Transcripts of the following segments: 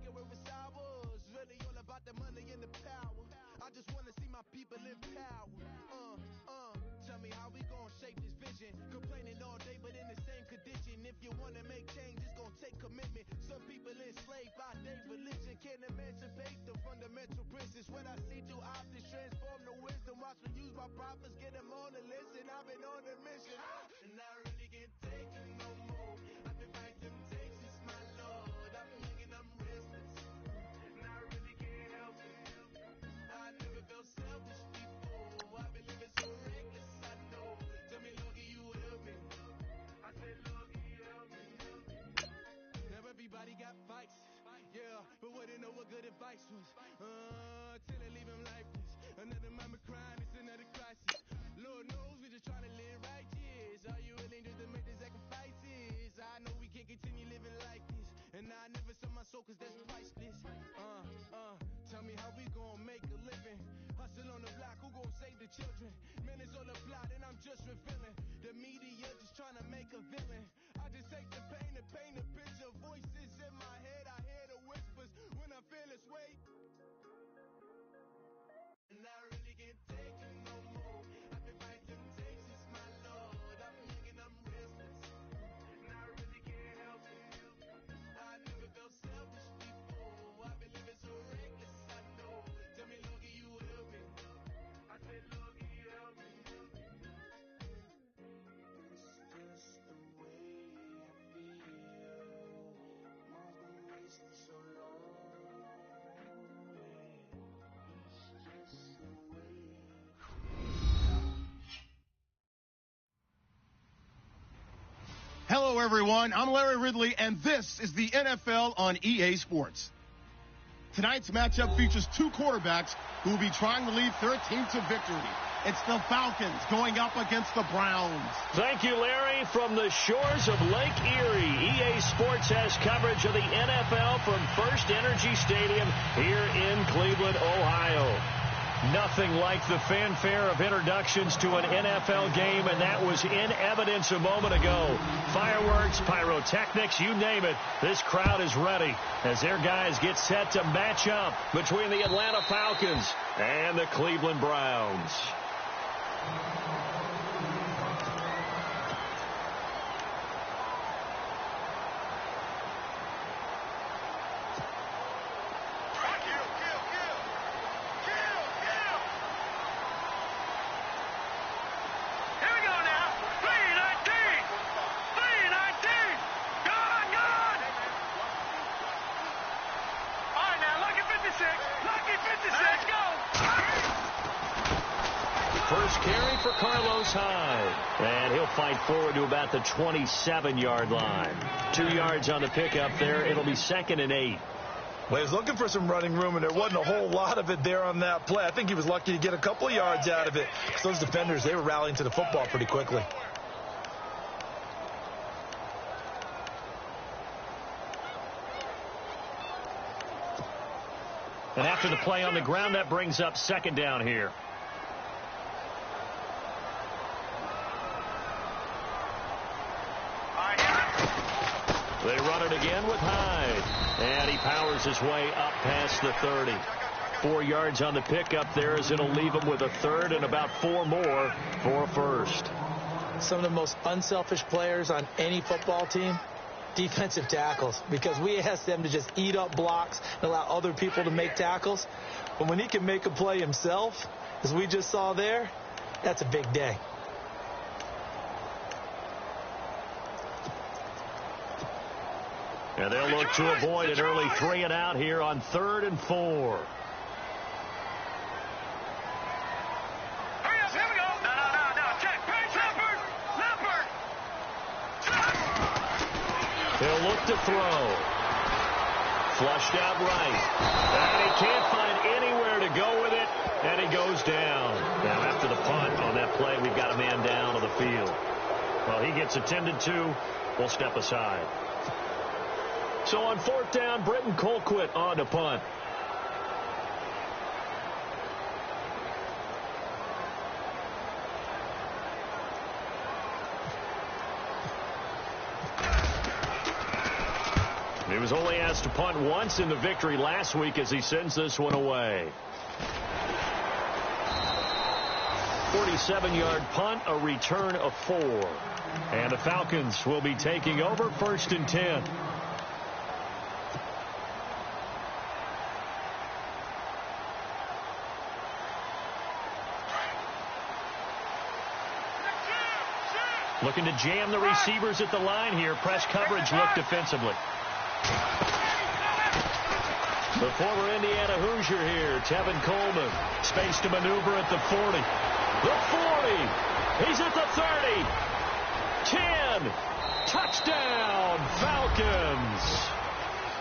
it where it's ours. Really all about the money and the power. I just want to see my people in power. Tell me how we gon' shape this vision. Complaining all day, but in the same condition. If you want to make change, it's gon' take commitment. Some people enslaved by their religion. Can't emancipate the fundamental principles. What I see through optics transform the wisdom. Watch me use my prophets, get them on the listen. I've been on a mission, and I really can't take it no more. I've been fighting temptations, my Lord. I'm young and I'm restless, and I really can't help it. I never felt selfish before. I've been living so reckless, I know. Tell me, Lord, can you help me? I said, Lord, can you help me? Now everybody got fights, yeah, but wouldn't know what good advice was. Till they leave him lifeless. Another mama crying, it's another crisis. Lord knows we just trying to live righteous. Are you willing to make the sacrifices? I know we can't continue living like this, and I never sell my soul cause that's priceless. Tell me how we gon' make a living. Hustle on the block, who gon' save the children? Man, it's all a plot and I'm just revealing. The media just trying to make a villain. I just take the pain to paint a picture. Voices in my head, I hear the whispers when I feel this way. And I really can't take it no more. I've been fighting temptations, my Lord. I'm young and I'm restless, and I really can't help it. I never felt selfish before. I've been living so reckless, I know. Tell me, Lord, can you help me? I said, Lord, can you help me? It's just the way I feel. Mom's been wasting so long. Hello, everyone. I'm Larry Ridley, and this is the NFL on EA Sports. Tonight's matchup features two quarterbacks who will be trying to lead their team to victory. It's the Falcons going up against the Browns. Thank you, Larry. From the shores of Lake Erie, EA Sports has coverage of the NFL from First Energy Stadium here in Cleveland, Ohio. Nothing like the fanfare of introductions to an NFL game, and that was in evidence a moment ago. Fireworks, pyrotechnics, you name it. This crowd is ready as their guys get set to match up between the Atlanta Falcons and the Cleveland Browns. First carry for Carlos Hyde. And he'll fight forward to about the 27-yard line. 2 yards on the pickup there. It'll be 2nd and 8. Well, he was looking for some running room, and there wasn't a whole lot of it there on that play. I think he was lucky to get a couple of yards out of it. Those defenders, they were rallying to the football pretty quickly. And after the play on the ground, that brings up 2nd down here. They run it again with Hyde. And he powers his way up past the 30. 4 yards on the pickup there as it'll leave him with a 3rd and about 4 more for a 1st. Some of the most unselfish players on any football team, defensive tackles, because we ask them to just eat up blocks and allow other people to make tackles. But when he can make a play himself, as we just saw there, that's a big day. And they'll look to avoid an early 3 and out here on 3rd and 4. Hurry up, here we go. No. Check. Leopard. He'll look to throw. Flushed out right. And he can't find anywhere to go with it. And he goes down. Now after the punt on that play, we've got a man down on the field. Well, he gets attended to. We'll step aside. So on 4th down, Britton Colquitt on to punt. He was only asked to punt once in the victory last week as he sends this one away. 47-yard punt, a return of 4. And the Falcons will be taking over 1st and 10. Looking to jam the receivers at the line here. Press coverage look defensively. The former Indiana Hoosier here, Tevin Coleman. Space to maneuver at the 40. The 40. He's at the 30. 10. Touchdown, Falcons.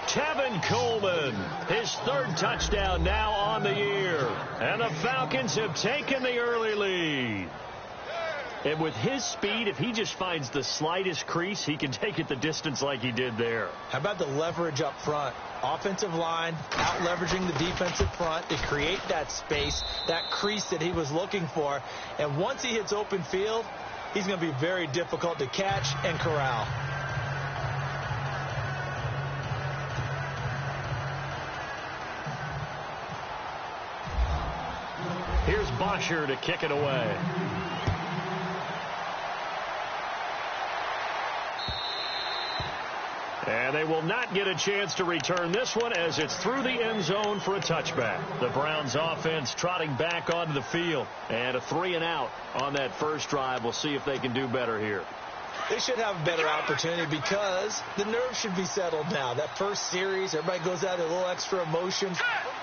Tevin Coleman, his 3rd touchdown now on the year. And the Falcons have taken the early lead. And with his speed, if he just finds the slightest crease, he can take it the distance like he did there. How about the leverage up front? Offensive line out leveraging the defensive front to create that space, that crease that he was looking for. And once he hits open field, he's going to be very difficult to catch and corral. Here's Bosher to kick it away. And they will not get a chance to return this one as it's through the end zone for a touchback. The Browns offense trotting back onto the field. And a 3-and-out on that first drive. We'll see if they can do better here. They should have a better opportunity because the nerves should be settled now. That first series, everybody goes out with a little extra emotion.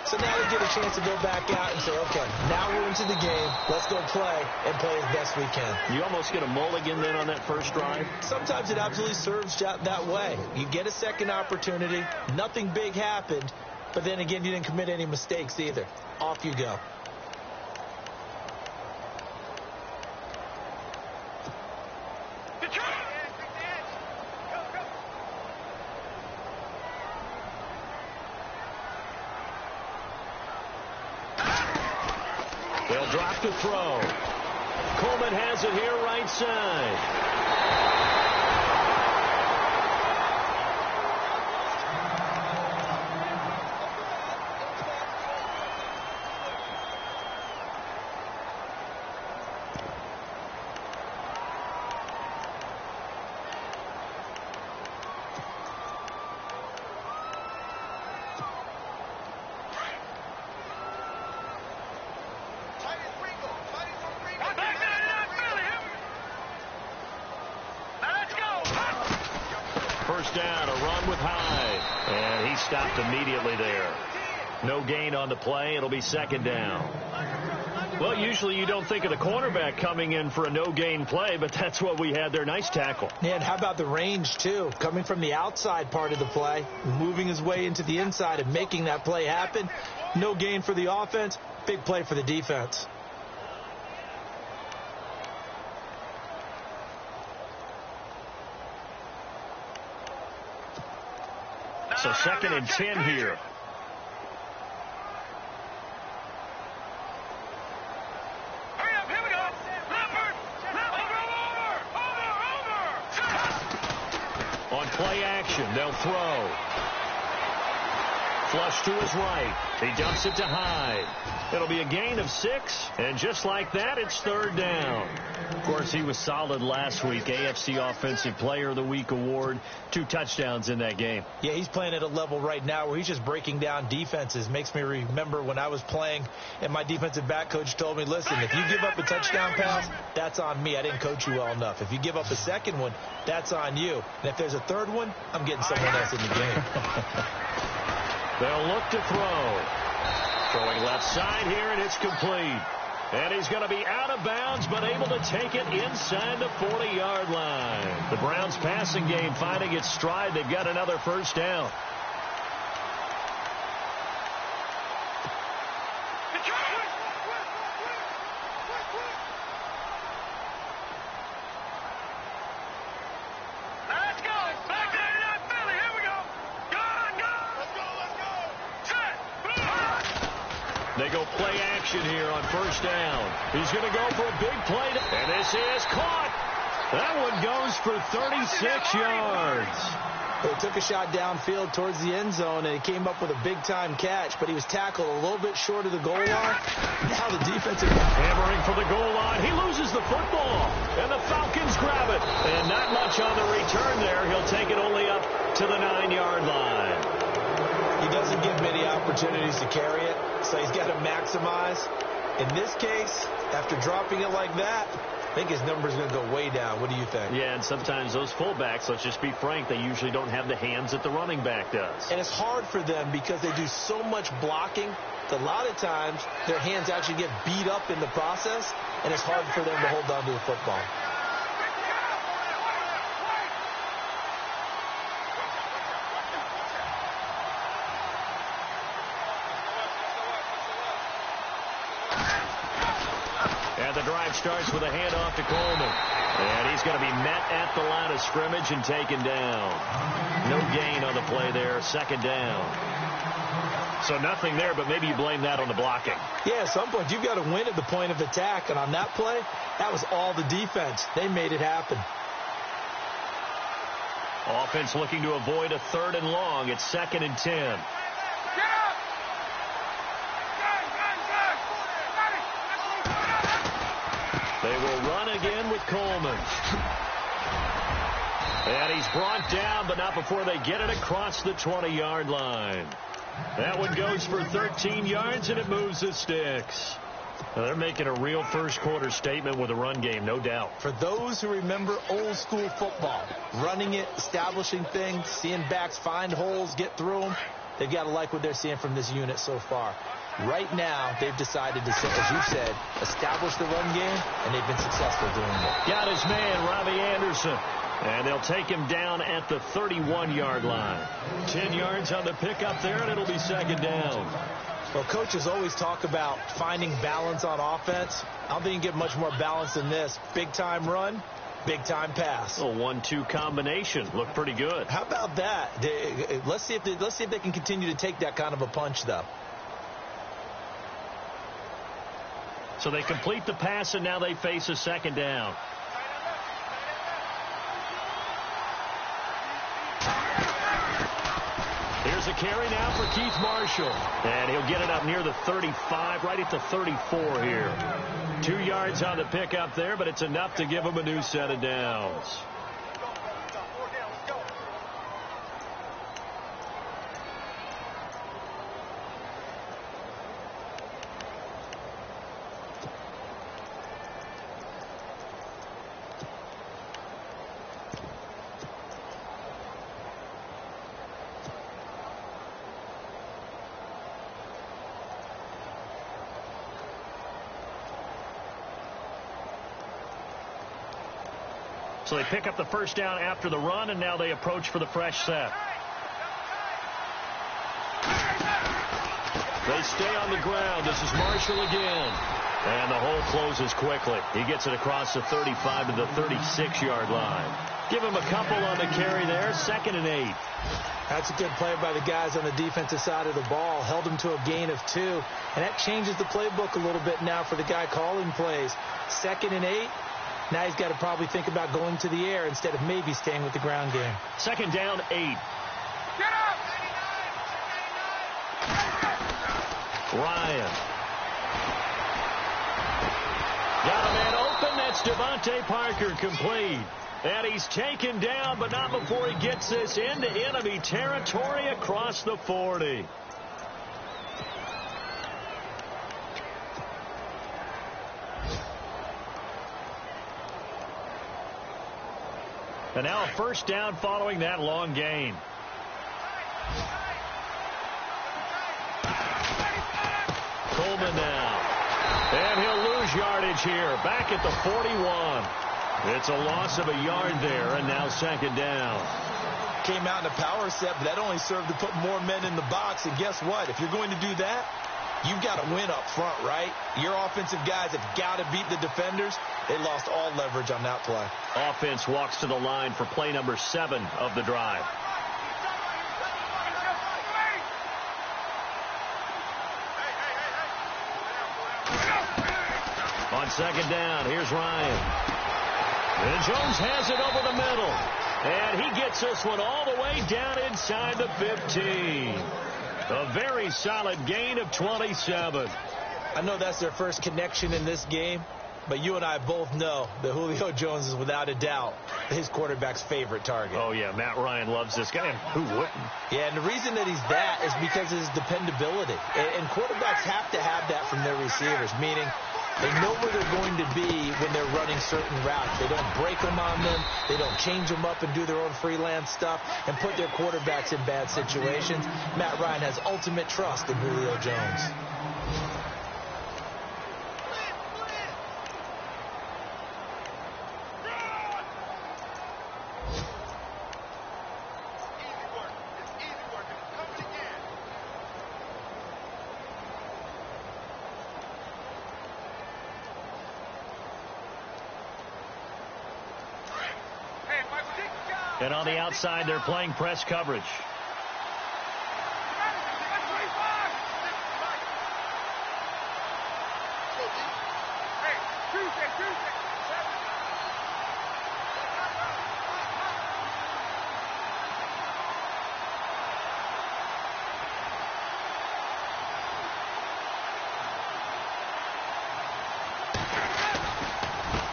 So now they get a chance to go back out and say, okay, now we're into the game. Let's go play and play as best we can. You almost get a mulligan then on that first drive? Sometimes it absolutely serves that way. You get a second opportunity. Nothing big happened. But then again, you didn't commit any mistakes either. Off you go. They'll drop to throw. Coleman has it here right side. First down, a run with Hyde. And he stopped immediately there. No gain on the play. It'll be 2nd down. Well, usually you don't think of the cornerback coming in for a no-gain play, but that's what we had there. Nice tackle. Yeah, and how about the range, too? Coming from the outside part of the play, moving his way into the inside and making that play happen. No gain for the offense, big play for the defense. So 2nd and 10 here. Hurry up, here we go. Leopard, over. On play action, they'll throw. Flush to his right. He dumps it to Hyde. It'll be a gain of 6, and just like that, it's 3rd down. Of course, he was solid last week. AFC Offensive Player of the Week award. 2 touchdowns in that game. Yeah, he's playing at a level right now where he's just breaking down defenses. Makes me remember when I was playing, and my defensive back coach told me, listen, if you give up a touchdown pass, that's on me. I didn't coach you well enough. If you give up a second one, that's on you. And if there's a third one, I'm getting someone else in the game. They'll look to throw. Throwing left side here, and it's complete. And he's going to be out of bounds, but able to take it inside the 40-yard line. The Browns passing game finding its stride. They've got another first down. They go play action here on first down. He's going to go for a big play. And this is caught. That one goes for 36 yards. He took a shot downfield towards the end zone, and he came up with a big-time catch, but he was tackled a little bit short of the goal line. Now the defensive... Hammering for the goal line. He loses the football, and the Falcons grab it. And not much on the return there. He'll take it only up to the 9-yard line. He doesn't get many opportunities to carry it, so he's got to maximize. In this case, after dropping it like that, I think his number's going to go way down. What do you think? Yeah, and sometimes those fullbacks, let's just be frank, they usually don't have the hands that the running back does. And it's hard for them because they do so much blocking that a lot of times their hands actually get beat up in the process, and it's hard for them to hold on to the football. And the drive starts with a handoff to Coleman. And he's going to be met at the line of scrimmage and taken down. No gain on the play there. Second down. So nothing there, but maybe you blame that on the blocking. Yeah, at some point you've got to win at the point of attack. And on that play, that was all the defense. They made it happen. Offense looking to avoid a 3rd and long. It's 2nd and 10. They will run again with Coleman. And he's brought down, but not before they get it across the 20-yard line. That one goes for 13 yards, and it moves the sticks. Now they're making a real first-quarter statement with a run game, no doubt. For those who remember old-school football, running it, establishing things, seeing backs find holes, get through them, they've got to like what they're seeing from this unit so far. Right now, they've decided to, as you said, establish the run game, and they've been successful doing it. Got his man, Robbie Anderson. And they'll take him down at the 31-yard line. 10 yards on the pickup there, and it'll be 2nd down. Well, coaches always talk about finding balance on offense. I don't think you can get much more balance than this. Big-time run, big-time pass. A 1-2 combination. Looked pretty good. How about that? Let's see if they can continue to take that kind of a punch, though. So they complete the pass, and now they face a 2nd down. Here's a carry now for Keith Marshall. And he'll get it up near the 35, right at the 34 here. 2 yards on the pickup there, but it's enough to give him a new set of downs. So they pick up the first down after the run, and now they approach for the fresh set. They stay on the ground. This is Marshall again. And the hole closes quickly. He gets it across the 35 to the 36-yard line. Give him a couple on the carry there. 2nd and 8. That's a good play by the guys on the defensive side of the ball. Held him to a gain of 2. And that changes the playbook a little bit now for the guy calling plays. 2nd and 8. Now he's got to probably think about going to the air instead of maybe staying with the ground game. 2nd down, 8. Get up! Ryan. Got a man open. That's Devontae Parker, complete. And he's taken down, but not before he gets this into enemy territory across the 40. And now a first down following that long gain. Coleman now. And he'll lose yardage here. Back at the 41. It's a loss of a yard there, and now 2nd down. Came out in a power set, but that only served to put more men in the box. And guess what? If you're going to do that, you've got to win up front, right? Your offensive guys have got to beat the defenders. They lost all leverage on that play. Offense walks to the line for play number 7 of the drive. On 2nd down, here's Ryan. And Jones has it over the middle. And he gets this one all the way down inside the 15. A very solid gain of 27. I know that's their first connection in this game, but you and I both know that Julio Jones is without a doubt his quarterback's favorite target. Oh, yeah, Matt Ryan loves this guy. Who wouldn't? Yeah, and the reason that he's that is because of his dependability. And quarterbacks have to have that from their receivers, meaning they know where they're going to be when they're running certain routes. They don't break them on them. They don't change them up and do their own freelance stuff and put their quarterbacks in bad situations. Matt Ryan has ultimate trust in Julio Jones. And on the outside, they're playing press coverage.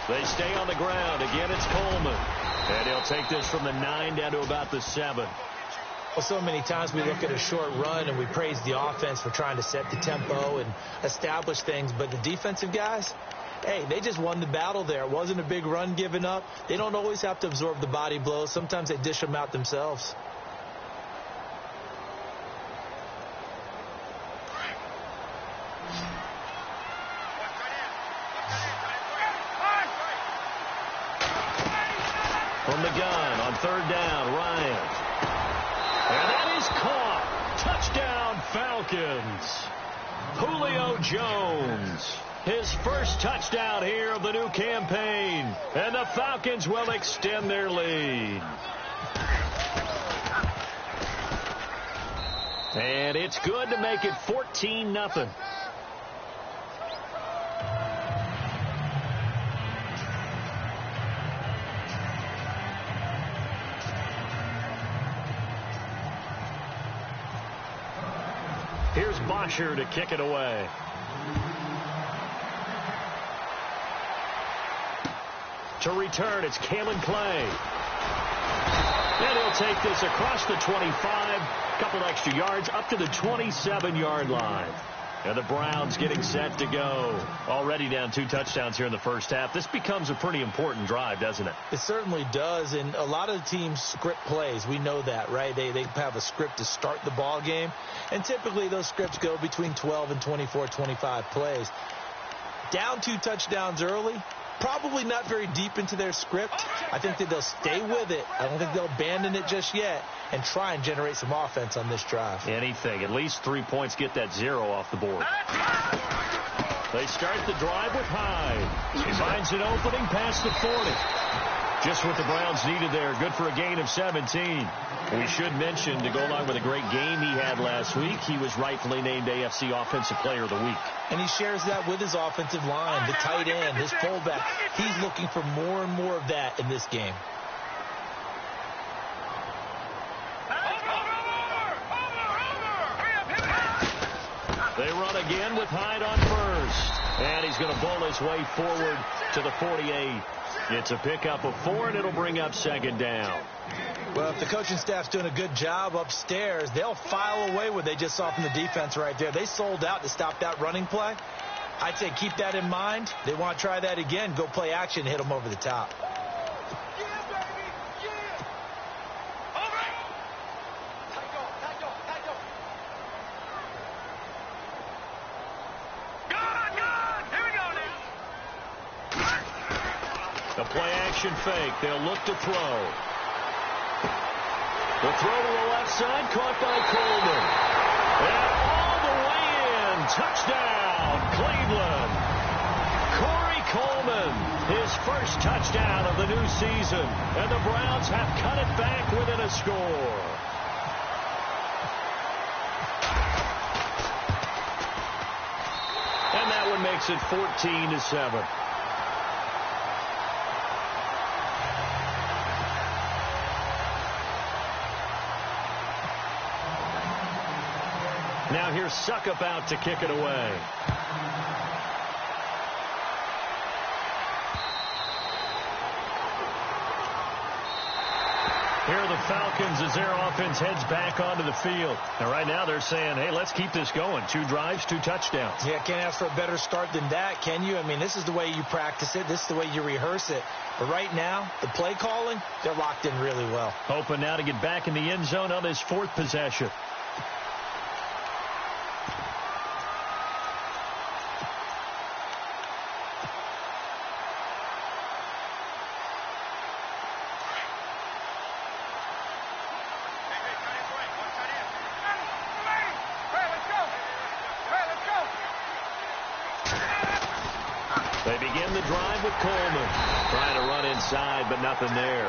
They stay on the ground. Again, it's Coleman. And he'll take this from the 9 down to about the 7. Well, so many times we look at a short run and we praise the offense for trying to set the tempo and establish things. But the defensive guys, hey, they just won the battle there. It wasn't a big run given up. They don't always have to absorb the body blows. Sometimes they dish them out themselves. From the gun on 3rd down, Ryan. And that is caught. Touchdown, Falcons. Julio Jones. His first touchdown here of the new campaign. And the Falcons will extend their lead. And it's good to make it 14-0. Here's Bosher to kick it away. To return, it's Kalen Clay. And he'll take this across the 25, couple extra yards, up to the 27-yard line. And the Browns getting set to go. Already down 2 touchdowns here in the first half. This becomes a pretty important drive, doesn't it? It certainly does, and a lot of teams script plays. We know that, right? They have a script to start the ball game, and typically those scripts go between 12 and 24, 25 plays. Down 2 touchdowns early, probably not very deep into their script. I think that they'll stay with it. I don't think they'll abandon it just yet and try and generate some offense on this drive. Anything. At least 3 points, get that 0 off the board. They start the drive with Hyde. He finds an opening past the 40. Just what the Browns needed there. Good for a gain of 17. We should mention, to go along with a great game he had last week, he was rightfully named AFC Offensive Player of the Week. And he shares that with his offensive line, the tight end, his fullback. He's looking for more and more of that in this game. They run again with Hyde on first. And he's going to bowl his way forward to the 48. It's a pickup of 4, and it'll bring up 2nd down. Well, if the coaching staff's doing a good job upstairs, they'll file away what they just saw from the defense right there. They sold out to stop that running play. I'd say keep that in mind. They want to try that again. Go play action, hit them over the top. The play-action fake. They'll look to throw. The throw to the left side, caught by Coleman. And all the way in. Touchdown, Cleveland. Corey Coleman, his first touchdown of the new season. And the Browns have cut it back within a score. And that one makes it 14-7. Now here's Suckup out to kick it away. Here are the Falcons as their offense heads back onto the field. And right now they're saying, hey, let's keep this going. 2 drives, 2 touchdowns. Yeah, can't ask for a better start than that, can you? I mean, this is the way you practice it. This is the way you rehearse it. But right now, the play calling, they're locked in really well. Hoping now to get back in the end zone on his 4th possession. They begin the drive with Coleman. Trying to run inside, but nothing there.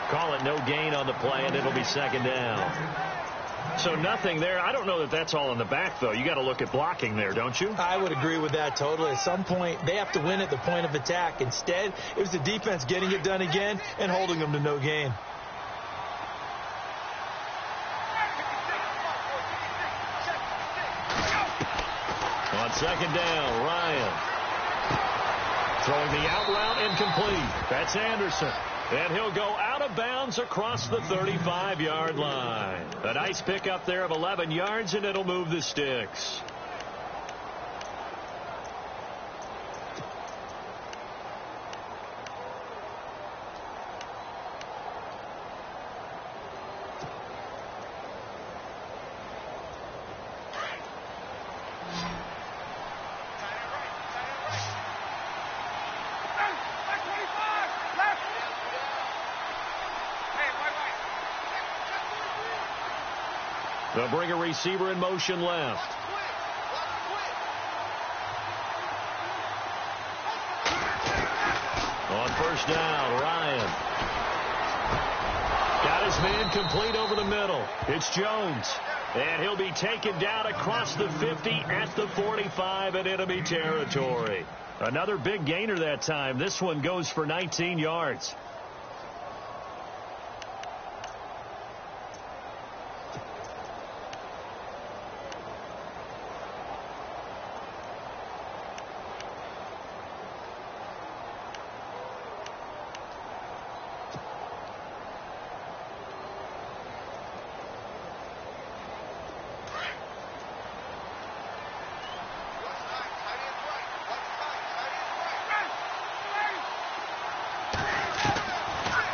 Call it no gain on the play, and it'll be 2nd down. So nothing there. I don't know that that's all in the back, though. You got to look at blocking there, don't you? I would agree with that totally. At some point, they have to win at the point of attack. Instead, it was the defense getting it done again and holding them to no gain. On 2nd down, Ryan. Throwing the out route incomplete. That's Anderson. And he'll go out of bounds across the 35-yard line. A nice pickup there of 11 yards, and it'll move the sticks. They'll bring a receiver in motion left. On 1st down, Ryan. Got his man complete over the middle. It's Jones. And he'll be taken down across the 50 at the 45 in enemy territory. Another big gainer that time. This one goes for 19 yards.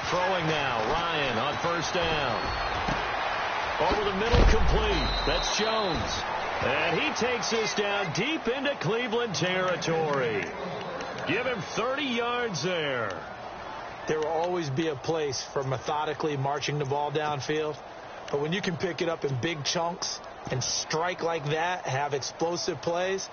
Throwing now, Ryan on 1st down. Over the middle, complete. That's Jones. And he takes this down deep into Cleveland territory. Give him 30 yards there. There will always be a place for methodically marching the ball downfield. But when you can pick it up in big chunks and strike like that, have explosive plays,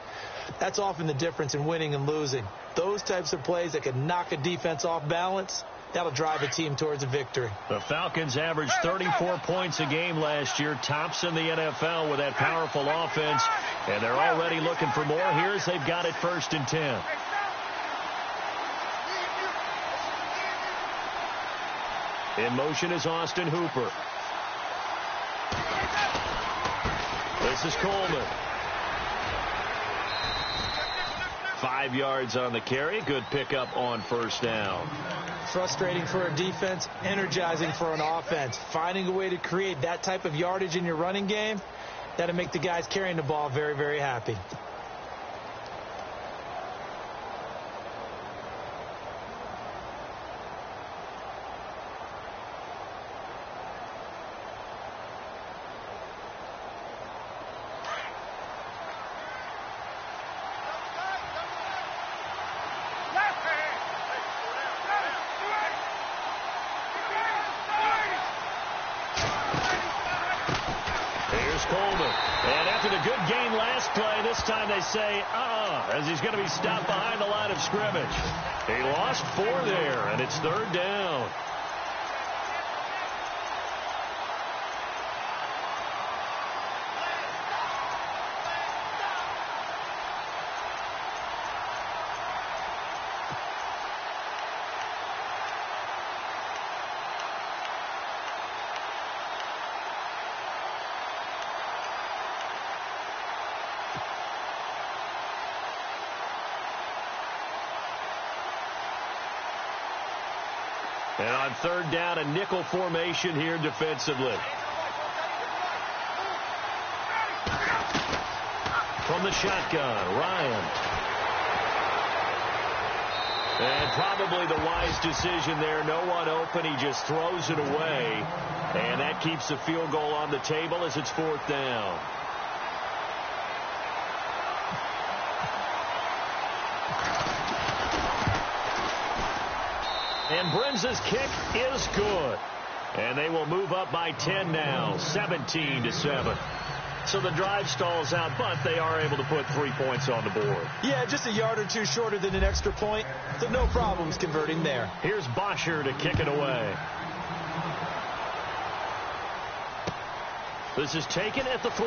that's often the difference in winning and losing. Those types of plays that can knock a defense off balance, that'll drive a team towards a victory. The Falcons averaged 34 points a game last year, tops in the NFL with that powerful offense, and they're already looking for more. Here's they've got it 1st and 10. In motion is Austin Hooper. This is Coleman. 5 yards on the carry. Good pickup on 1st down. Frustrating for a defense, energizing for an offense. Finding a way to create that type of yardage in your running game, that'll make the guys carrying the ball very, very happy. Coleman. And after the good gain last play, this time they say, as he's going to be stopped behind the line of scrimmage. He lost 4 there, and it's 3rd down. And on third down, a nickel formation here defensively. From the shotgun, Ryan. And probably the wise decision there. No one open. He just throws it away. And that keeps the field goal on the table as it's fourth down. And Brenza's kick is good. And they will move up by 10 now, 17-7. So the drive stalls out, but they are able to put 3 points on the board. Yeah, just a yard or two shorter than an extra point. So no problems converting there. Here's Bosher to kick it away. This is taken at the 3.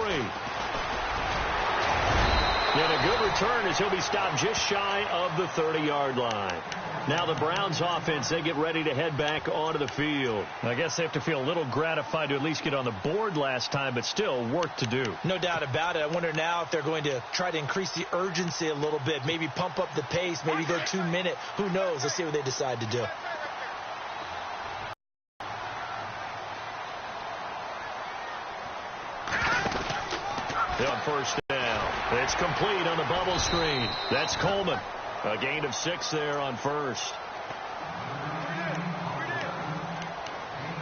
And a good return as he'll be stopped just shy of the 30-yard line. Now the Browns offense, they get ready to head back onto the field. I guess they have to feel a little gratified to at least get on the board last time, but still work to do. No doubt about it. I wonder now if they're going to try to increase the urgency a little bit, maybe pump up the pace, maybe go 2 minute. Who knows? Let's see what they decide to do. On first down, it's complete on the bubble screen. That's Coleman. A gain of 6 there on first.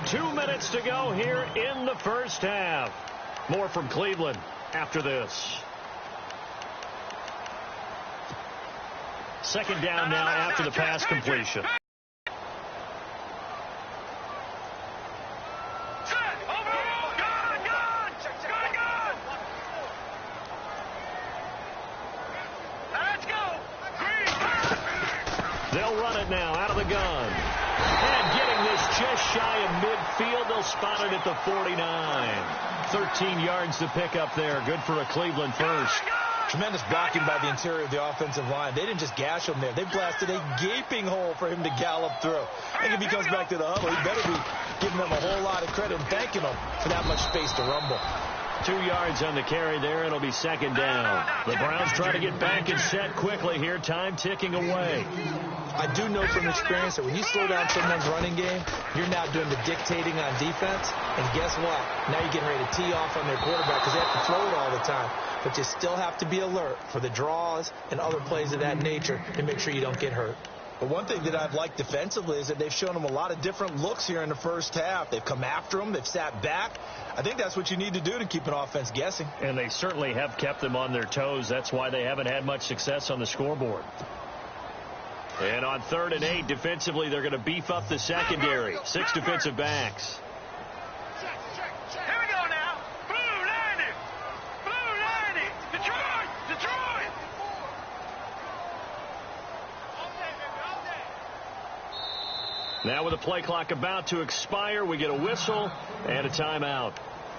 2 minutes to go here in the first half. More from Cleveland after this. Second down now after the pass completion. They'll run it now out of the gun. And getting this just shy of midfield, they'll spot it at the 49. 13 yards to pick up there. Good for a Cleveland first. Tremendous blocking by the interior of the offensive line. They didn't just gash him there. They blasted a gaping hole for him to gallop through. I think if he comes back to the huddle, he better be giving them a whole lot of credit and thanking them for that much space to rumble. 2 yards on the carry there. It'll be second down. The Browns try to get back and set quickly here. Time ticking away. I do know from experience that when you slow down someone's running game, you're now doing the dictating on defense. And guess what? Now you're getting ready to tee off on their quarterback because they have to throw it all the time. But you still have to be alert for the draws and other plays of that nature to make sure you don't get hurt. But one thing that I've liked defensively is that they've shown them a lot of different looks here in the first half. They've come after them. They've sat back. I think that's what you need to do to keep an offense guessing. And they certainly have kept them on their toes. That's why they haven't had much success on the scoreboard. And on 3rd and 8, defensively, they're going to beef up the secondary. 6 defensive backs. Here we go now. Blue 90. Blue 90. Detroit. Detroit. Now with the play clock about to expire, we get a whistle and a timeout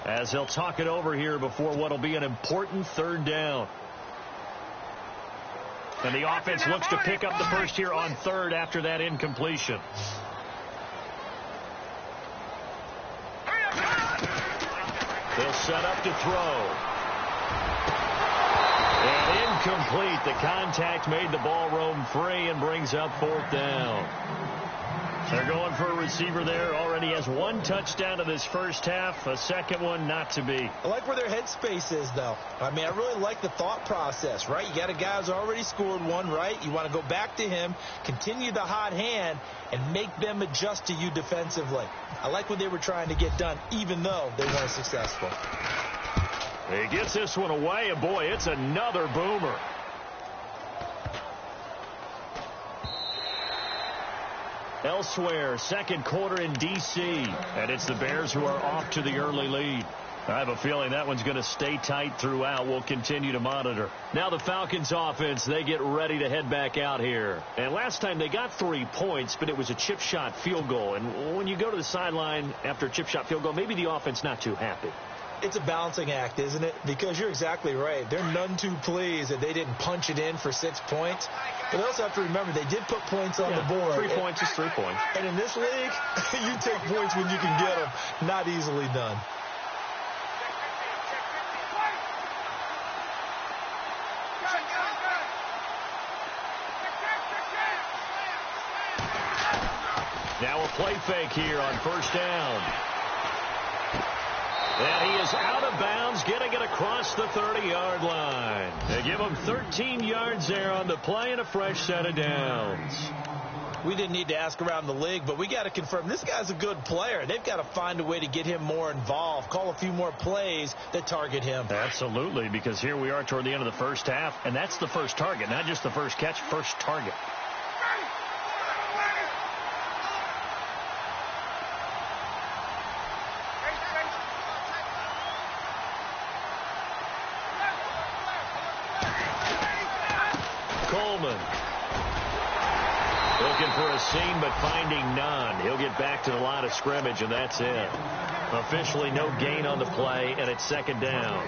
as they'll talk it over here before what will be an important 3rd down. And the offense looks to pick up the first here on 3rd after that incompletion. They'll set up to throw. And incomplete. The contact made the ball roam free and brings up 4th down. They're going for a receiver there. Already has 1 touchdown in this first half. A second one not to be. I like where their headspace is, though. I mean, I really like the thought process, right? You got a guy who's already scored 1, right? You want to go back to him, continue the hot hand, and make them adjust to you defensively. I like what they were trying to get done, even though they weren't successful. He gets this one away, and boy, it's another boomer. Elsewhere, second quarter in D.C., and it's the Bears who are off to the early lead. I have a feeling that one's going to stay tight throughout. We'll continue to monitor. Now the Falcons offense, they get ready to head back out here. And last time they got 3 points, but it was a chip shot field goal. And when you go to the sideline after a chip shot field goal, maybe the offense not too happy. It's a balancing act, isn't it? Because you're exactly right. They're none too pleased that they didn't punch it in for 6 points. But they also have to remember they did put points on the board. 3 points is 3 points. And in this league, you take points when you can get them. Not easily done. Now a play fake here on first down. And he is out of bounds, getting it across the 30-yard line. They give him 13 yards there on the play and a fresh set of downs. We didn't need to ask around the league, but we got to confirm this guy's a good player. They've got to find a way to get him more involved, call a few more plays that target him. Absolutely, because here we are toward the end of the first half, and that's the first target, not just the first catch, first target. Coleman. Looking for a seam, but finding none. He'll get back to the line of scrimmage, and that's it. Officially no gain on the play, and it's second down.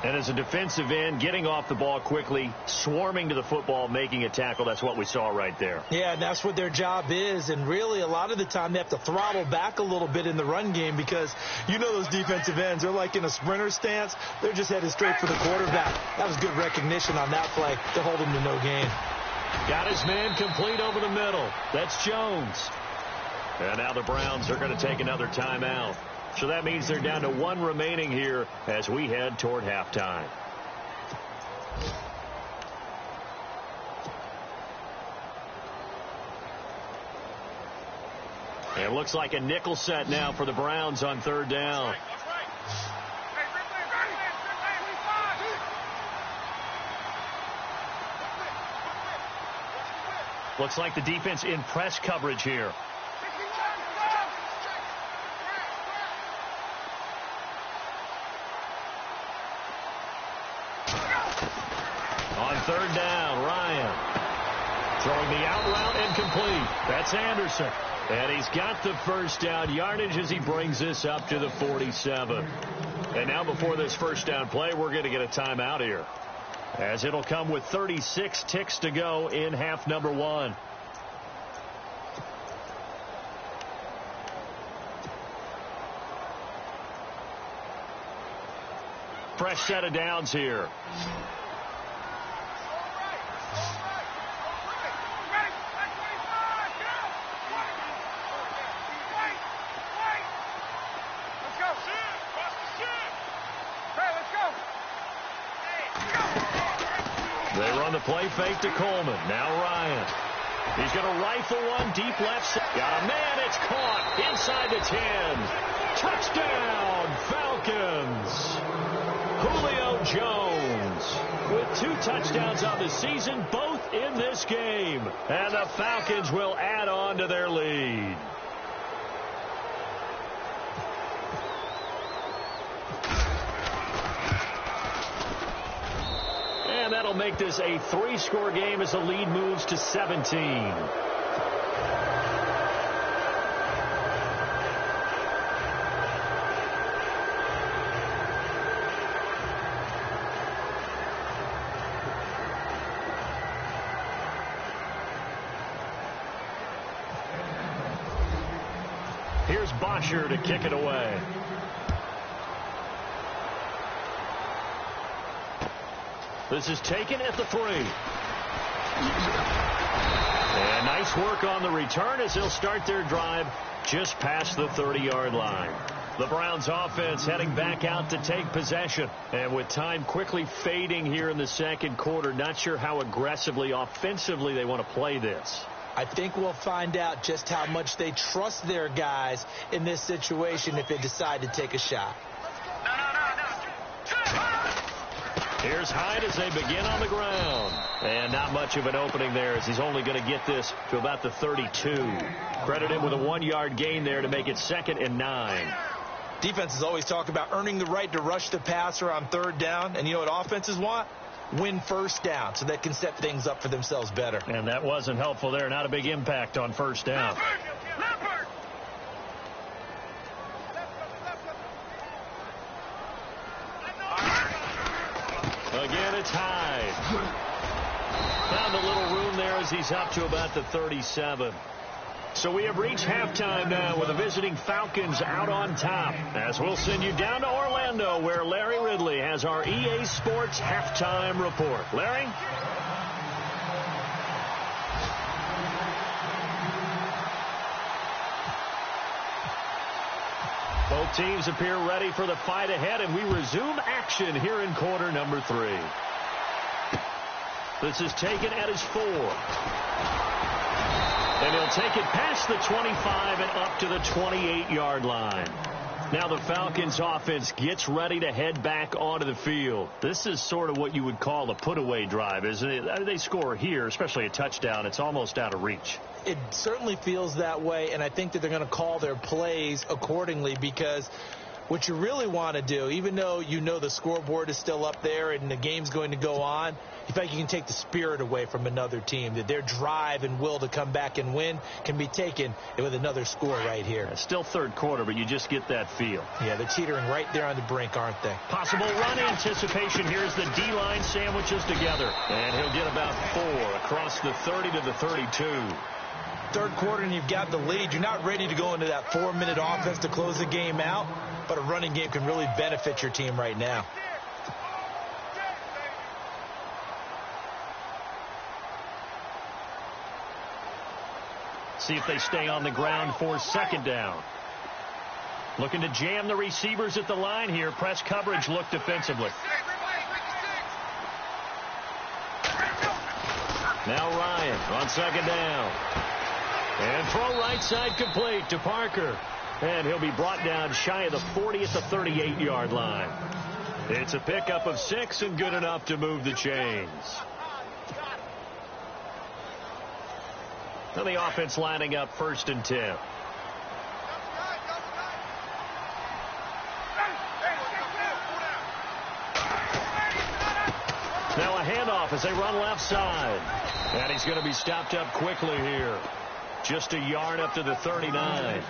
And as a defensive end, getting off the ball quickly, swarming to the football, making a tackle, that's what we saw right there. Yeah, and that's what their job is. And really, a lot of the time, they have to throttle back a little bit in the run game because you know those defensive ends, they're like in a sprinter stance. They're just headed straight for the quarterback. That was good recognition on that play to hold him to no gain. Got his man complete over the middle. That's Jones. And now the Browns are going to take another timeout. So that means they're down to one remaining here as we head toward halftime. It looks like a nickel set now for the Browns on third down. Looks like the defense in press coverage here. On third down, Ryan. Throwing the out route and complete. That's Anderson. And he's got the first down yardage as he brings this up to the 47. And now before this first down play, we're going to get a timeout here, as it'll come with 36 ticks to go in half number one. Fresh set of downs here. They run the play fake to Coleman. Now Ryan. He's going to rifle one deep left side. Got a man. It's caught inside the 10. Touchdown, Falcons. Julio Jones with 2 touchdowns on the season, both in this game. And the Falcons will add on to their lead. And that'll make this a 3-score game as the lead moves to 17. Here's Bosher to kick it away. This is taken at the 3. And nice work on the return as they'll start their drive just past the 30-yard line. The Browns offense heading back out to take possession. And with time quickly fading here in the second quarter, not sure how aggressively, offensively they want to play this. I think we'll find out just how much they trust their guys in this situation if they decide to take a shot. Here's Hyde as they begin on the ground. And not much of an opening there as he's only going to get this to about the 32. Credit him with a 1-yard gain there to make it 2nd and 9. Defenses always talk about earning the right to rush the passer on third down. And you know what offenses want? Win first down so they can set things up for themselves better. And that wasn't helpful there. Not a big impact on first down. Again, it's Hyde. Found a little room there as he's up to about the 37. So we have reached halftime now with the visiting Falcons out on top. As we'll send you down to Orlando where Larry Ridley has our EA Sports halftime report. Larry? Both teams appear ready for the fight ahead, and we resume action here in quarter number 3. This is taken at his 4. And he'll take it past the 25 and up to the 28-yard line. Now the Falcons offense gets ready to head back onto the field. This is sort of what you would call a put-away drive, isn't it? They score here, especially a touchdown. It's almost out of reach. It certainly feels that way, and I think that they're going to call their plays accordingly, because what you really want to do, even though you know the scoreboard is still up there and the game's going to go on, you feel like you can take the spirit away from another team, that their drive and will to come back and win can be taken with another score right here. It's still third quarter, but you just get that feel. Yeah, they're teetering right there on the brink, aren't they? Possible run anticipation. Here's the D-line sandwiches together. And he'll get about 4 across the 30 to the 32. Third quarter and you've got the lead. You're not ready to go into that 4-minute offense to close the game out, but a running game can really benefit your team right now. See if they stay on the ground for second down. Looking to jam the receivers at the line here. Press coverage look defensively. Now Ryan on second down. And throw right side complete to Parker. And he'll be brought down shy of the 40 at the 38-yard line. It's a pickup of 6 and good enough to move the chains. Now the offense lining up 1st and 10. Now a handoff as they run left side. And he's going to be stopped up quickly here. Just a yard up to the 39.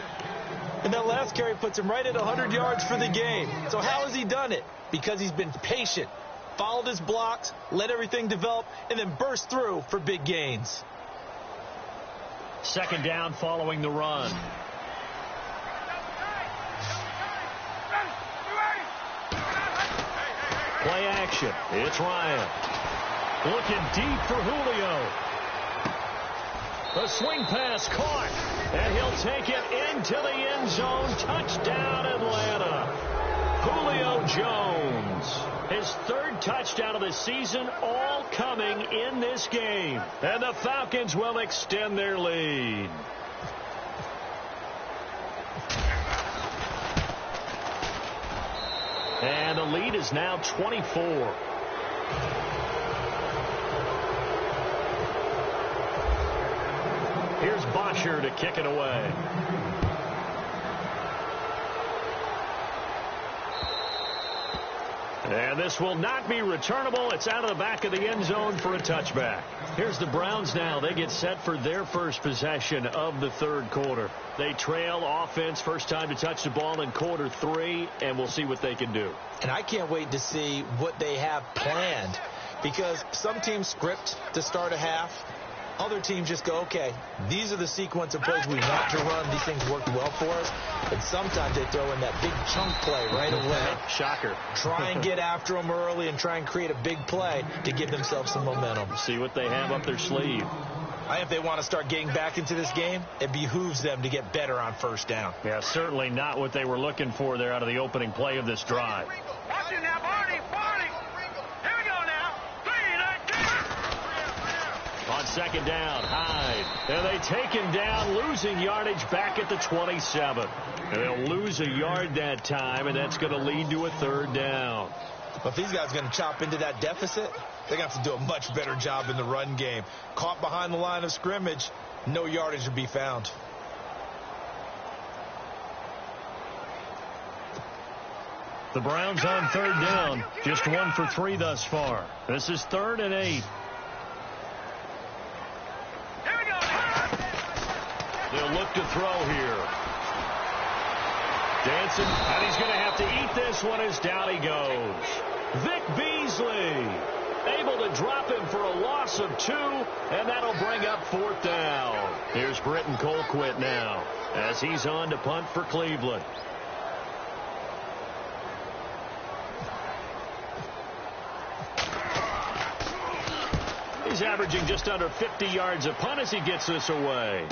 And that last carry puts him right at 100 yards for the game. So how has he done it? Because he's been patient, followed his blocks, let everything develop, and then burst through for big gains. Second down following the run. Play action. It's Ryan. Looking deep for Julio. The swing pass caught. And he'll take it into the end zone. Touchdown, Atlanta. Julio Jones. His 3rd touchdown of the season, all coming in this game. And the Falcons will extend their lead. And the lead is now 24. Here's Bosher to kick it away. And this will not be returnable. It's out of the back of the end zone for a touchback. Here's the Browns now. They get set for their first possession of the third quarter. They trail offense, first time to touch the ball in quarter 3, and we'll see what they can do. And I can't wait to see what they have planned, because some teams script to start a half. Other teams just go, okay, these are the sequence of plays we want to run. These things worked well for us. But sometimes they throw in that big chunk play right away. Shocker. Try and get after them early and try and create a big play to give themselves some momentum. See what they have up their sleeve. If they want to start getting back into this game, it behooves them to get better on first down. Yeah, certainly not what they were looking for there out of the opening play of this drive. Watch it now, Barney. Here we go now. 3, 19. On second down, Hyde. And they take him down, losing yardage back at the 27. And they'll lose a yard that time, and that's going to lead to a 3rd down. Well, if these guys are going to chop into that deficit, they're going to have to do a much better job in the run game. Caught behind the line of scrimmage, no yardage to be found. The Browns on 3rd down, just 1 for 3 thus far. This is 3rd and 8. They'll look to throw here. Dancing, and he's going to have to eat this one as down he goes. Vic Beasley able to drop him for a loss of 2, and that'll bring up 4th down. Here's Britton Colquitt now as he's on to punt for Cleveland. He's averaging just under 50 yards a punt as he gets this away.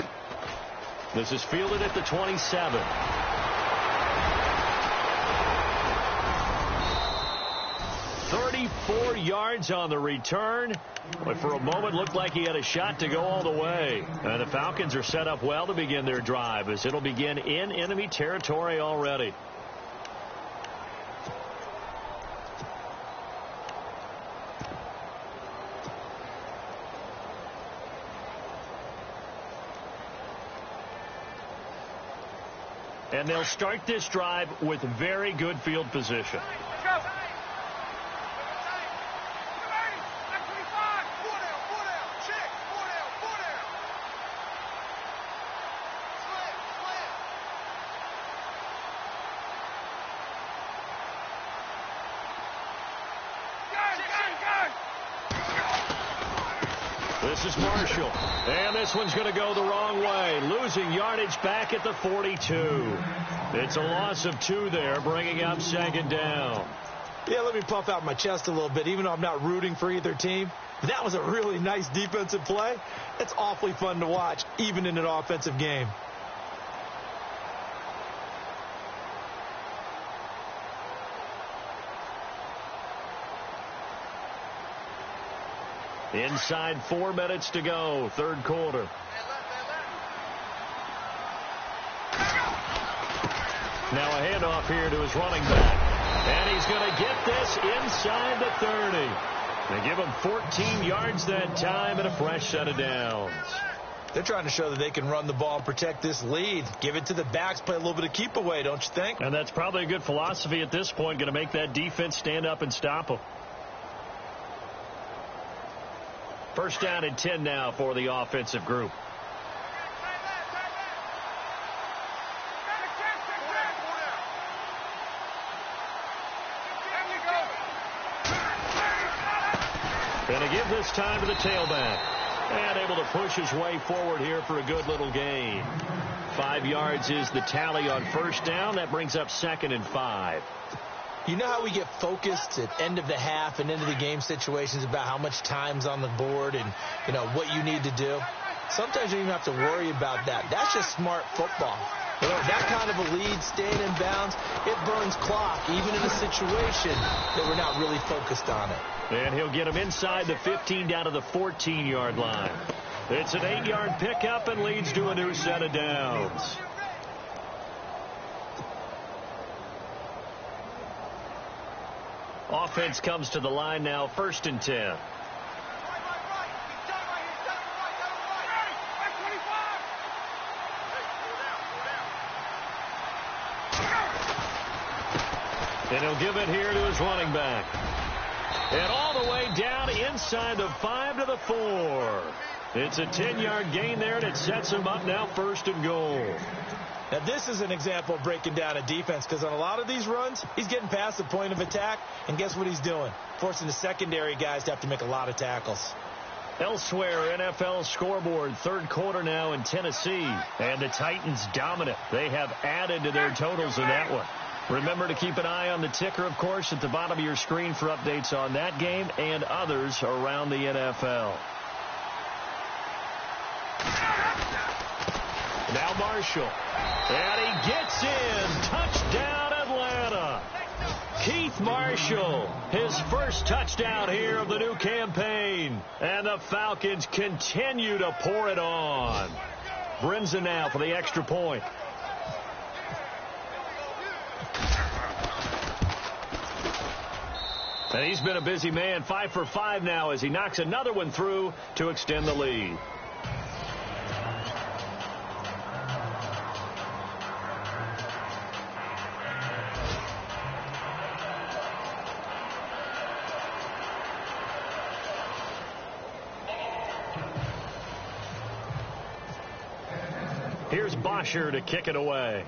This is fielded at the 27. 34 yards on the return. But for a moment, looked like he had a shot to go all the way. And the Falcons are set up well to begin their drive, as it'll begin in enemy territory already. And they'll start this drive with very good field position. This is Marshall, and this one's going to go the wrong way, losing yardage back at the 42. It's a loss of 2 there, bringing up second down. Yeah, let me puff out my chest a little bit, even though I'm not rooting for either team. That was a really nice defensive play. It's awfully fun to watch, even in an offensive game. Inside 4 minutes to go, third quarter. Now a handoff here to his running back. And he's going to get this inside the 30. They give him 14 yards that time and a fresh set of downs. They're trying to show that they can run the ball and protect this lead. Give it to the backs, play a little bit of keep away, don't you think? And that's probably a good philosophy at this point, going to make that defense stand up and stop them. First down and 10 now for the offensive group. Going to give this time to the tailback. And able to push his way forward here for a good little gain. 5 yards is the tally on first down. That brings up 2nd and 5. You know how we get focused at end of the half and into the game situations about how much time's on the board and, you know, what you need to do? Sometimes you don't even have to worry about that. That's just smart football. You know, that kind of a lead, staying in bounds, it burns clock, even in a situation that we're not really focused on it. And he'll get him inside the 15 down to the 14-yard line. It's an 8-yard pickup and leads to a new set of downs. Offense comes to the line now, 1st and 10. And he'll give it here to his running back. And all the way down inside the 5 to the 4. It's a 10-yard gain there, and it sets him up now 1st and goal. Now, this is an example of breaking down a defense, because on a lot of these runs, he's getting past the point of attack, and guess what he's doing? Forcing the secondary guys to have to make a lot of tackles. Elsewhere, NFL scoreboard, third quarter now in Tennessee, and the Titans dominant. They have added to their totals in that one. Remember to keep an eye on the ticker, of course, at the bottom of your screen for updates on that game and others around the NFL. Now Marshall. And he gets in. Touchdown, Atlanta. Keith Marshall, his first touchdown here of the new campaign. And the Falcons continue to pour it on. Brinson now for the extra point. And he's been a busy man, 5 for 5 now as he knocks another one through to extend the lead. Here's Bosher to kick it away.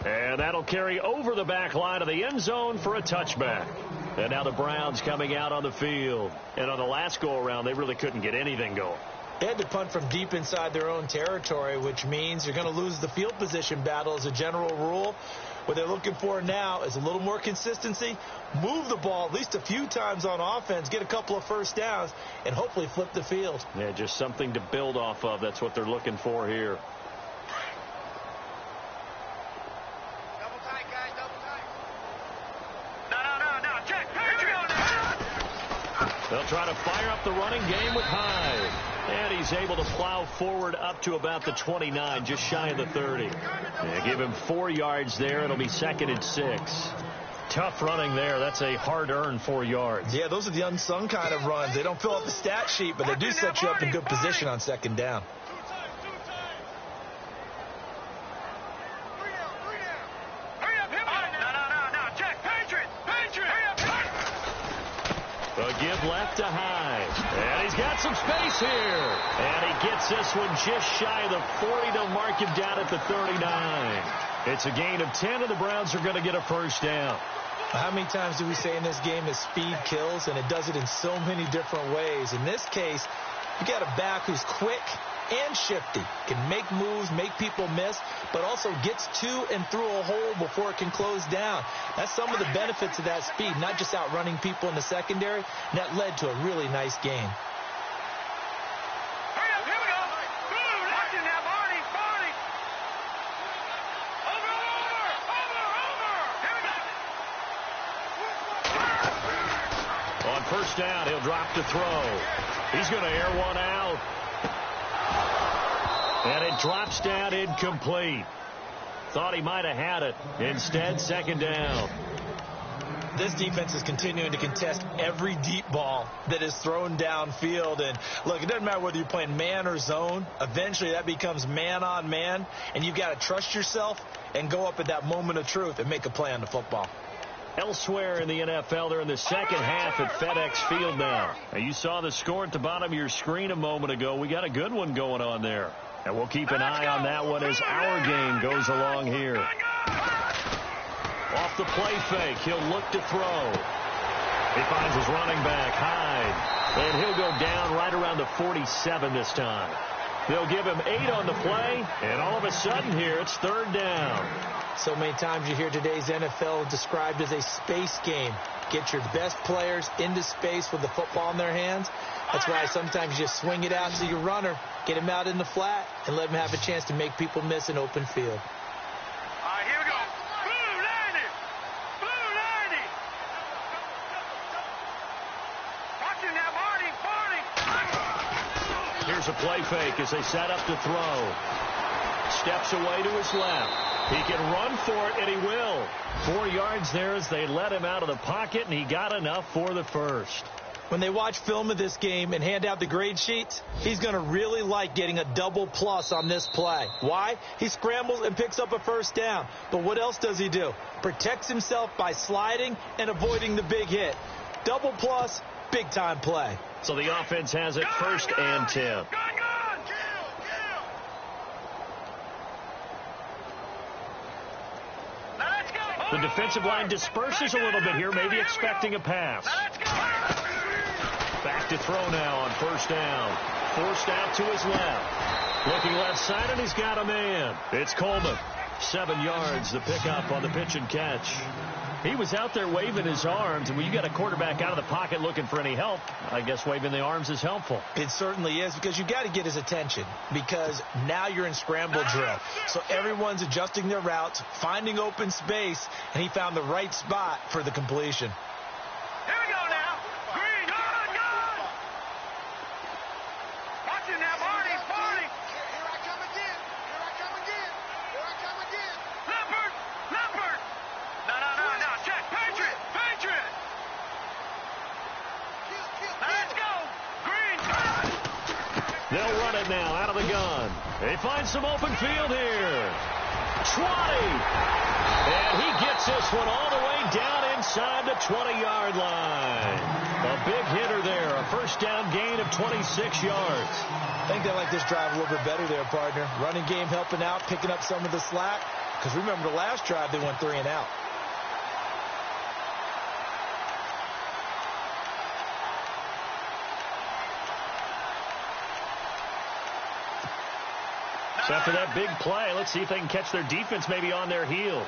And that'll carry over the back line of the end zone for a touchback. And now the Browns coming out on the field. And on the last go-around, they really couldn't get anything going. They had to punt from deep inside their own territory, which means you're going to lose the field position battle as a general rule. What they're looking for now is a little more consistency, move the ball at least a few times on offense, get a couple of first downs, and hopefully flip the field. Yeah, just something to build off of. That's what they're looking for here. the running game with Hyde. And he's able to plow forward up to about the 29, just shy of the 30. Give him 4 yards there. It'll be 2nd and 6. Tough running there. That's a hard-earned 4 yards. Yeah, those are the unsung kind of runs. They don't fill up the stat sheet, but they do set you up in good position on 2nd down. A give left to Hyde. And he's got some space here. And he gets this one just shy of the 40. They'll mark him down at the 39. It's a gain of 10, and the Browns are going to get a 1st down. How many times do we say in this game that speed kills, and it does it in so many different ways? In this case, you got a back who's quick and shifty, can make moves, make people miss, but also gets to and through a hole before it can close down. That's some of the benefits of that speed, not just outrunning people in the secondary, and that led to a really nice game. On 1st down, he'll drop to throw. He's going to air one out. And it drops down incomplete. Thought he might have had it. Instead, 2nd down. This defense is continuing to contest every deep ball that is thrown downfield. And look, it doesn't matter whether you're playing man or zone. Eventually, that becomes man on man. And you've got to trust yourself and go up at that moment of truth and make a play on the football. Elsewhere in the NFL, they're in the 2nd half at FedEx Field now. Now, you saw the score at the bottom of your screen a moment ago. We got a good one going on there. And we'll keep an eye on that one as our game goes along here. Off the play fake, he'll look to throw. He finds his running back, Hyde. And he'll go down right around the 47 this time. They'll give him 8 on the play, and all of a sudden here, it's 3rd down. So many times you hear today's NFL described as a space game. Get your best players into space with the football in their hands. That's why sometimes you just swing it out to your runner, get him out in the flat, and let him have a chance to make people miss an open field. All right, here we go. Blue 90. Blue 90. Watch it now, Marty. Here's a play fake as they set up to throw. Steps away to his left. He can run for it, and he will. 4 yards there as they let him out of the pocket, and he got enough for the 1st. When they watch film of this game and hand out the grade sheets, he's going to really like getting a double plus on this play. Why? He scrambles and picks up a 1st down. But what else does he do? Protects himself by sliding and avoiding the big hit. Double plus, big-time play. So the offense has it 1st and 10. The defensive line disperses a little bit here, maybe expecting a pass. Back to throw now on 1st down. Forced out to his left. Looking left side, and he's got a man. It's Coleman. 7 yards, the pickup on the pitch and catch. He was out there waving his arms, and when you got a quarterback out of the pocket looking for any help, I guess waving the arms is helpful. It certainly is, because you got to get his attention, because now you're in scramble drill. So everyone's adjusting their routes, finding open space, and he found the right spot for the completion. Here we go now. Green, good. Watch it now, Marty. Here I come again. Leopard. No. Check. Patriot. Let's go. Green. They'll run it now out of the gun. They find some open field here. 20. And he gets this one all the way down inside the 20-yard line. A big hitter there. A 1st down gain of 26 yards. I think they like this drive a little bit better there, partner. Running game helping out, picking up some of the slack. Because remember, the last drive, they went 3 and out. So after that big play, let's see if they can catch their defense maybe on their heels.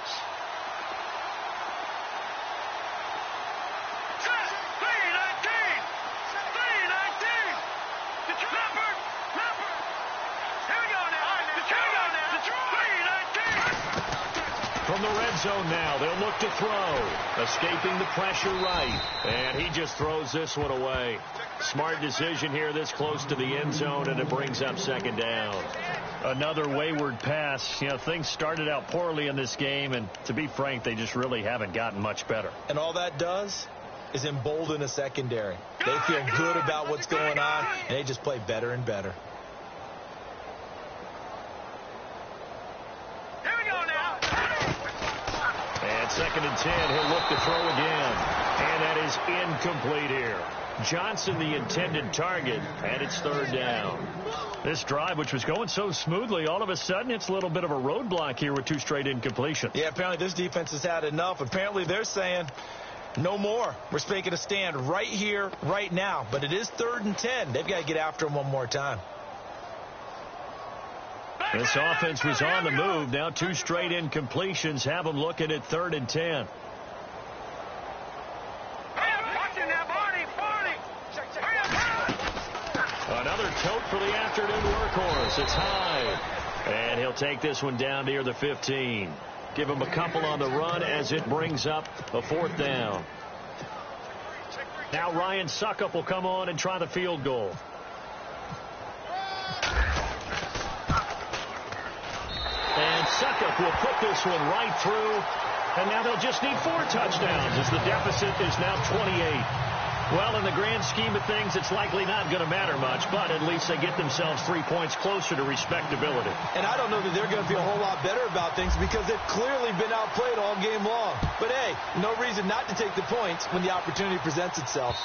From the red zone now, they'll look to throw. Escaping the pressure right. And he just throws this one away. Smart decision here this close to the end zone, and it brings up second down. Another wayward pass. You know, things started out poorly in this game, and to be frank, they just really haven't gotten much better. And all that does is embolden a secondary. They feel good about what's going on, and they just play better and better. And 2nd and 10, he'll look to throw again. And that is incomplete here. Johnson, the intended target, and it's 3rd down. This drive, which was going so smoothly, all of a sudden it's a little bit of a roadblock here with 2 straight incompletions. Yeah, apparently this defense has had enough. Apparently they're saying, no more. We're making a stand right here, right now. But it is 3rd and 10. They've got to get after him one more time. This offense was on the move. Now 2 straight incompletions have them looking at 3rd and 10. Another tote for the afternoon workhorse. It's high. And he'll take this one down near the 15. Give him a couple on the run as it brings up a 4th down. Now Ryan Suckup will come on and try the field goal. And Suckup will put this one right through. And now they'll just need 4 touchdowns as the deficit is now 28. Well, in the grand scheme of things, it's likely not going to matter much, but at least they get themselves 3 points closer to respectability. And I don't know that they're going to feel a whole lot better about things because they've clearly been outplayed all game long. But, hey, no reason not to take the points when the opportunity presents itself.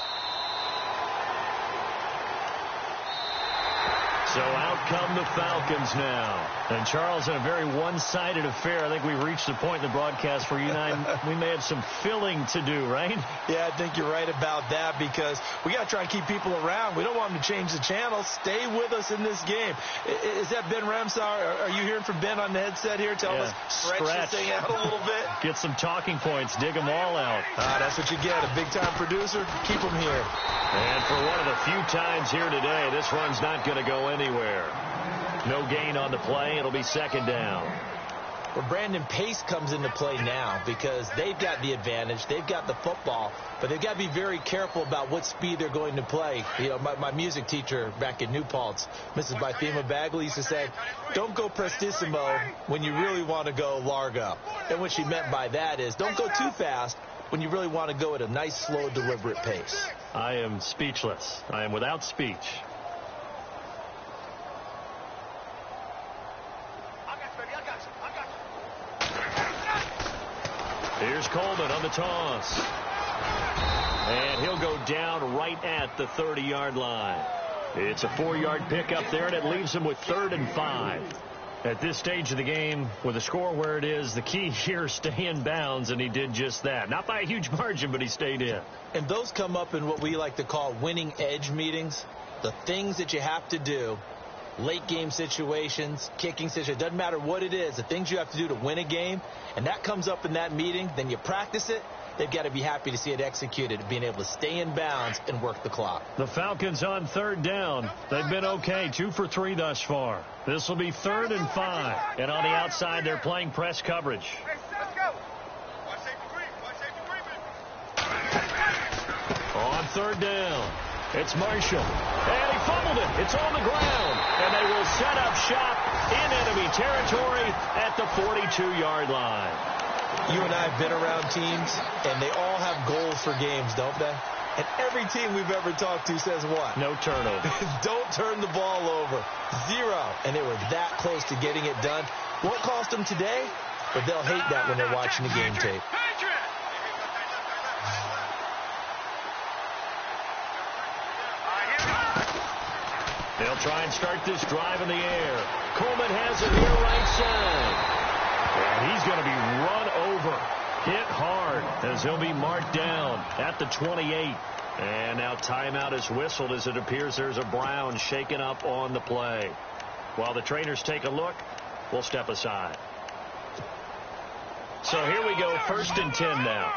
So out come the Falcons now. And, Charles, in a very one-sided affair, I think we've reached the point in the broadcast where you and I, we may have some filling to do, right? Yeah, I think you're right about that because we got to try and keep people around. We don't want them to change the channel. Stay with us in this game. Is that Ben Ramsar? Are you hearing from Ben on the headset here? Tell us, stretch this thing out a little bit. Get some talking points. Dig them all out. That's what you get. A big-time producer. Keep them here. And for one of the few times here today, this run's not going to go anywhere. No gain on the play. It'll be 2nd down. Well, Brandon, pace comes into play now because they've got the advantage. They've got the football, but they've got to be very careful about what speed they're going to play. You know, my music teacher back in New Paltz, Mrs. Bythema Bagley, used to say, don't go prestissimo when you really want to go largo. And what she meant by that is don't go too fast when you really want to go at a nice, slow, deliberate pace. I am speechless. I am without speech. Here's Coleman on the toss. And he'll go down right at the 30-yard line. It's a 4-yard pickup there, and it leaves him with 3rd and 5. At this stage of the game, with the score where it is, the key here is stay in bounds, and he did just that. Not by a huge margin, but he stayed in. And those come up in what we like to call winning edge meetings. The things that you have to do, late game situations, kicking situations, doesn't matter what it is, the things you have to do to win a game, and that comes up in that meeting, then you practice it. They've got to be happy to see it executed, being able to stay in bounds and work the clock. The Falcons on 3rd down. They've been okay, 2 for 3 thus far. This will be 3rd and 5. And on the outside, they're playing press coverage. Let's go. On 3rd down, it's Marshall. And he fumbled it. It's on the ground. And they will set up shop in enemy territory at the 42-yard line. You and I have been around teams, and they all have goals for games, don't they? And every team we've ever talked to says what? No turnover. Don't turn the ball over. 0. And they were that close to getting it done. Won't cost them today, but they'll hate that when they're watching the game tape. They'll try and start this drive in the air. Coleman has it here right side. And he's going to be run over, hit hard, as he'll be marked down at the 28. And now timeout is whistled as it appears there's a Brown shaken up on the play. While the trainers take a look, we'll step aside. So here we go, 1st and 10 now.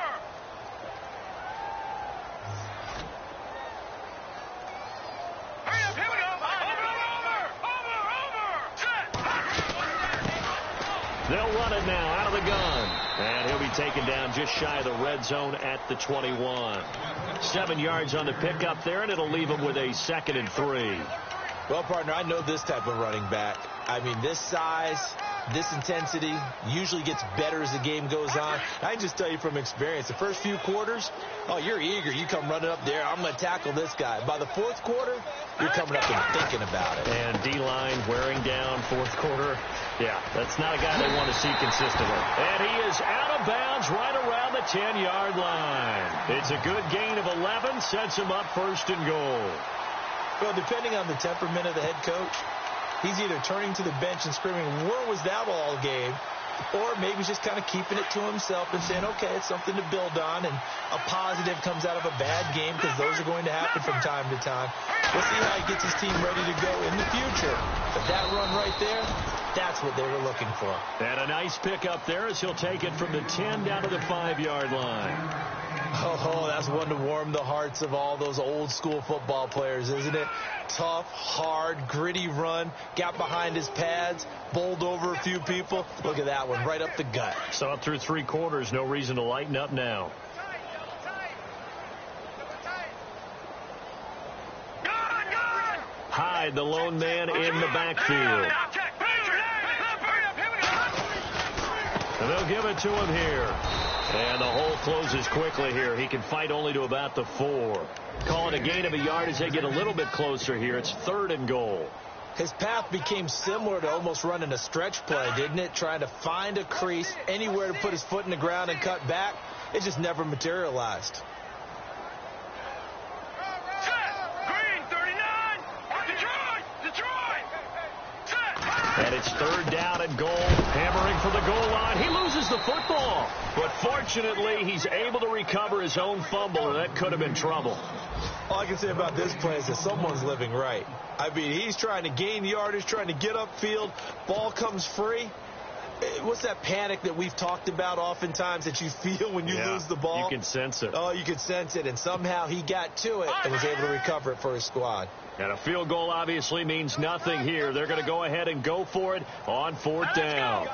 They'll run it now out of the gun. And he'll be taken down just shy of the red zone at the 21. 7 yards on the pickup there, and it'll leave him with a 2nd and 3. Well, partner, I know this type of running back. I mean, this size, this intensity usually gets better as the game goes on. I can just tell you from experience, the first few quarters, oh, you're eager. You come running up there, I'm going to tackle this guy. By the fourth quarter, you're coming up and thinking about it. And D-line wearing down fourth quarter. Yeah, that's not a guy they want to see consistently. And he is out of bounds right around the 10-yard line. It's a good gain of 11, sets him up 1st and goal. Well, depending on the temperament of the head coach, he's either turning to the bench and screaming, where was that all game? Or maybe just kind of keeping it to himself and saying, okay, it's something to build on, and a positive comes out of a bad game, because those are going to happen from time to time. We'll see how he gets his team ready to go in the future. But that run right there, that's what they were looking for. And a nice pickup there as he'll take it from the 10 down to the 5-yard line. Oh, that's one to warm the hearts of all those old-school football players, isn't it? Tough, hard, gritty run, got behind his pads, bowled over a few people. Look at that one, right up the gut. Saw it through 3 quarters, no reason to lighten up now. Hyde, the lone man in the backfield. And they'll give it to him here. And the hole closes quickly here. He can fight only to about the 4. Call it a gain of a yard as they get a little bit closer here. It's 3rd and goal. His path became similar to almost running a stretch play, didn't it? Trying to find a crease, anywhere to put his foot in the ground and cut back. It just never materialized. And it's 3rd down and goal. Hammering for the goal line. He loses the football. But fortunately, he's able to recover his own fumble, and that could have been trouble. All I can say about this play is that someone's living right. I mean, he's trying to gain yardage, trying to get upfield. Ball comes free. What's that panic that we've talked about oftentimes that you feel when you lose the ball? You can sense it. Oh, you can sense it. And somehow he got to it and was able to recover it for his squad. And a field goal obviously means nothing here. They're going to go ahead and go for it on 4th down.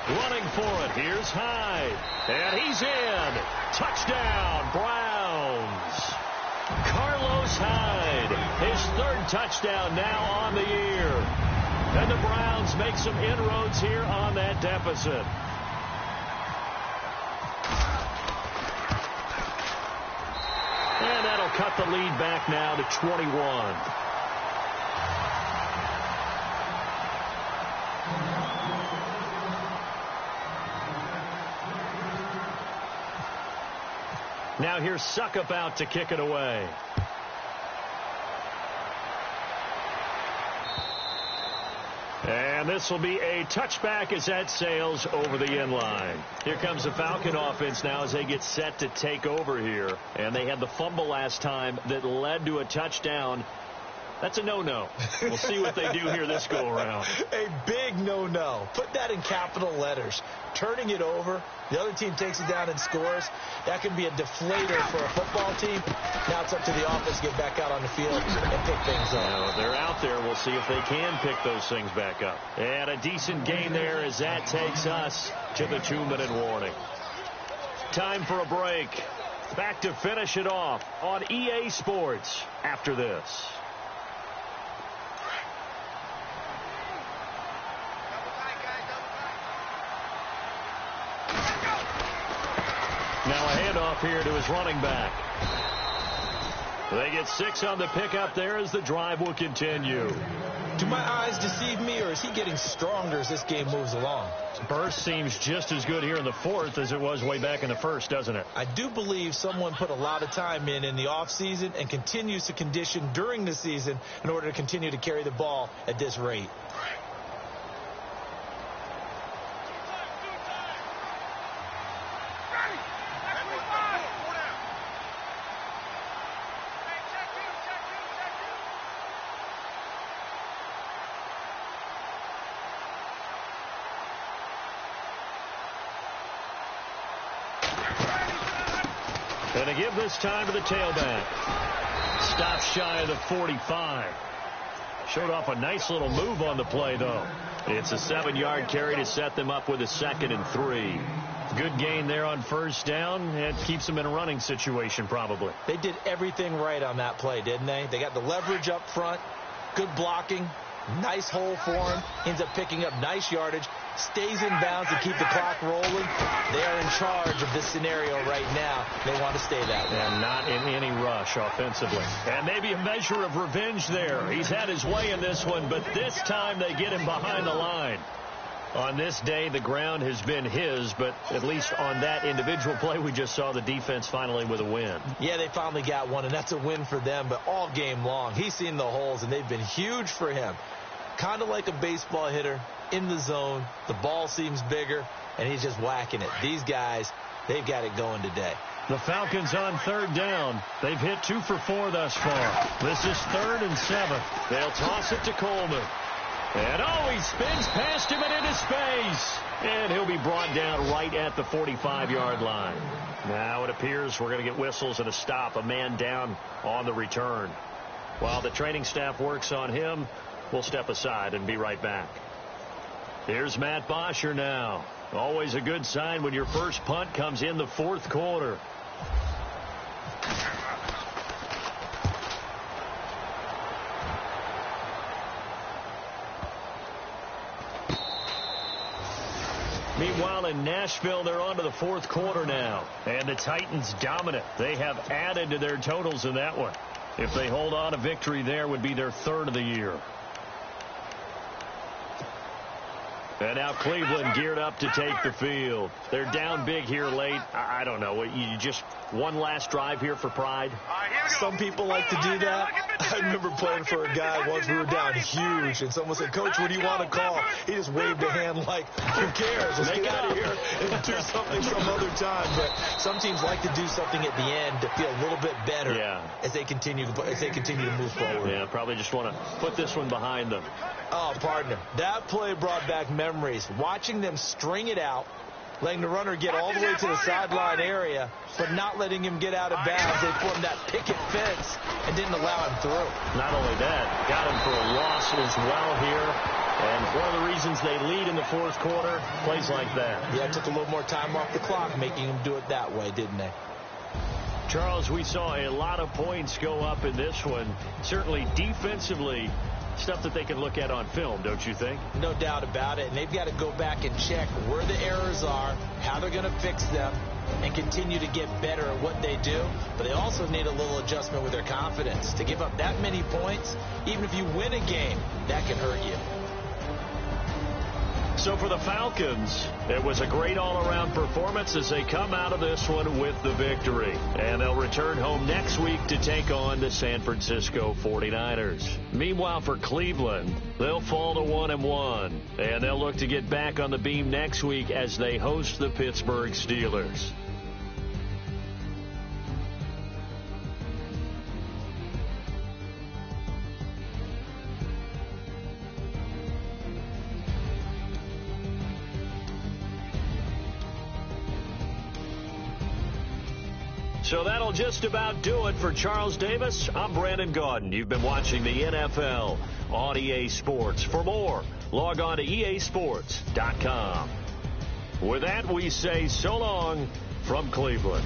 Running for it. Here's Hyde. And he's in. Touchdown, Browns. Carlos Hyde. His 3rd touchdown now on the year. And the Browns make some inroads here on that deficit. And that'll cut the lead back now to 21. Now here's Suckup out to kick it away. And this will be a touchback as that sails over the end line. Here comes the Falcon offense now as they get set to take over here. And they had the fumble last time that led to a touchdown. That's a no-no. We'll see what they do here this go-around. A big no-no. Put that in capital letters. Turning it over, the other team takes it down and scores. That can be a deflator for a football team. Now it's up to the offense to get back out on the field and pick things up. Now, they're out there. We'll see if they can pick those things back up. And a decent gain there as that takes us to the 2-minute warning. Time for a break. Back to finish it off on EA Sports after this. Now a handoff here to his running back. They get 6 on the pickup there as the drive will continue. Do my eyes deceive me, or is he getting stronger as this game moves along? Burst seems just as good here in the 4th as it was way back in the 1st, doesn't it? I do believe someone put a lot of time in the offseason and continues to condition during the season in order to continue to carry the ball at this rate. And to give this time to the tailback. Stops shy of the 45. Showed off a nice little move on the play, though. It's a 7-yard carry to set them up with a 2nd and 3. Good gain there on first down. It keeps them in a running situation probably. They did everything right on that play, didn't they? They got the leverage up front, good blocking, nice hole for him, ends up picking up nice yardage, stays in bounds to keep the clock rolling. They are in charge of this scenario right now. They want to stay that way. And not in any rush offensively. And maybe a measure of revenge there. He's had his way in this one, but this time they get him behind the line. On this day, the ground has been his, but at least on that individual play, we just saw the defense finally with a win. Yeah, they finally got one, and that's a win for them, but all game long, he's seen the holes, and they've been huge for him. Kind of like a baseball hitter in the zone. The ball seems bigger, and he's just whacking it. These guys, they've got it going today. The Falcons on 3rd down. They've hit 2 for 4 thus far. This is 3rd and 7. They'll toss it to Coleman. And he spins past him and into space. And he'll be brought down right at the 45-yard line. Now it appears we're going to get whistles and a stop. A man down on the return. While the training staff works on him, we'll step aside and be right back. Here's Matt Bosher now. Always a good sign when your first punt comes in the 4th quarter. Meanwhile, in Nashville, they're on to the 4th quarter now. And the Titans dominant. They have added to their totals in that one. If they hold on, a victory there would be their 3rd of the year. And now Cleveland geared up to take the field. They're down big here late. I don't know. You just one last drive here for pride? Some people like to do that. I remember playing for a guy once. We were down huge, and someone said, "Coach, what do you want to call?" He just waved a hand like, "Who cares? Let's get out of here and do something some other time." But some teams like to do something at the end to feel a little bit better as they continue to move forward. Yeah, probably just want to put this one behind them. Oh, partner, that play brought back memories. Watching them string it out, letting the runner get all the way to the sideline area, but not letting him get out of bounds. They formed that picket fence and didn't allow him through. Not only that, got him for a loss as well here. And one of the reasons they lead in the 4th quarter, plays like that. Yeah, it took a little more time off the clock, making them do it that way, didn't they? Charles, we saw a lot of points go up in this one. Certainly defensively, stuff that they can look at on film, don't you think? No doubt about it. And they've got to go back and check where the errors are, how they're going to fix them, and continue to get better at what they do. But they also need a little adjustment with their confidence. To give up that many points, even if you win a game, that can hurt you. So for the Falcons, it was a great all-around performance as they come out of this one with the victory. And they'll return home next week to take on the San Francisco 49ers. Meanwhile, for Cleveland, they'll fall to 1-1. And they'll look to get back on the beam next week as they host the Pittsburgh Steelers. So that'll just about do it for Charles Davis. I'm Brandon Gaudin. You've been watching the NFL on EA Sports. For more, log on to easports.com. With that, we say so long from Cleveland.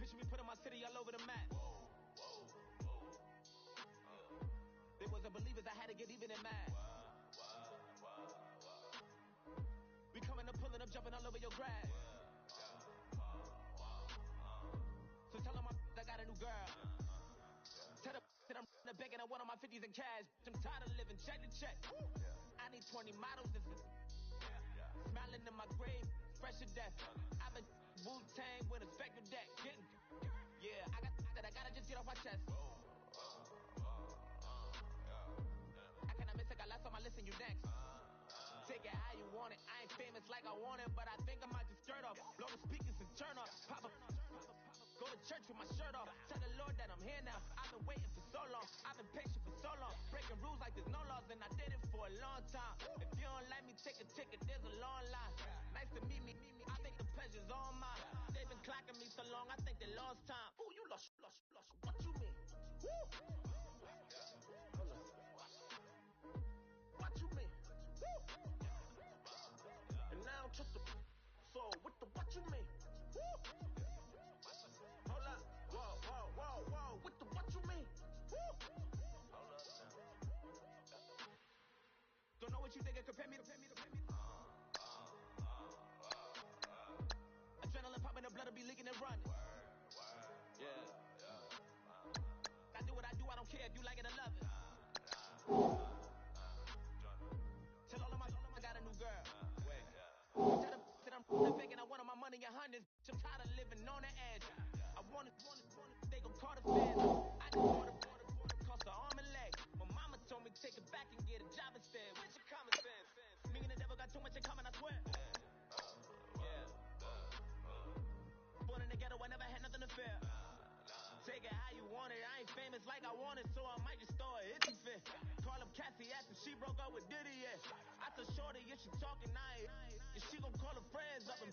Picture me putting my city all over the map. They wasn't believers, I had to get even in mad. We coming up, pulling up, jumping all over your grass. So tell them I got a new girl. Tell them that I'm the back. I want on my 50s in cash. I'm tired of living check to check. I need 20 models. Smiling in my grave, fresh to death. I've been Wu-Tang with a spectre deck. Yeah, I gotta just get off my chest. I cannot miss it, got last on my list and you next. Take it how you want it. I ain't famous like I want it, but I think I might just skirt off. Blow the speakers and turn off. Pop up. Go to church with my shirt off. Tell the Lord that I'm here now. I've been waiting for so long. I've been patient for so long. Breaking rules like there's no laws, and I did it for a long time. If you don't like me, take a ticket. There's a long line. Nice to meet me. I think the pleasure's all mine. They've been clocking me so long, I think they lost time. Ooh, you lost. What you mean? Woo! What you mean? Woo! And now just the so with the what you mean? Woo! Hold up. Whoa. With the what you mean? Woo! Don't know what you think it compare me to. Adrenaline popping, the blood will be leaking and running. Yeah. I do what I do, I don't care if you like it or love it. Tell all of my I got a new girl. Wait. Tell them that I'm faking, I want all my money in hundreds. I'm tired of living on the edge. I want it, they gon' call the feds. I just border, cost an arm and leg. My mama told me take it back and get a job instead. Where's your common sense? Me and the devil got too much in common, I swear. Yeah. Born in the ghetto, I never had nothing to fear. Take it how you want it. I ain't famous like I want it, so I might just throw a hissy fit. Call up Cassie after she broke up with Diddy, yeah. I told Shorty, if she talking, I ain't. And she gon' call her friends up and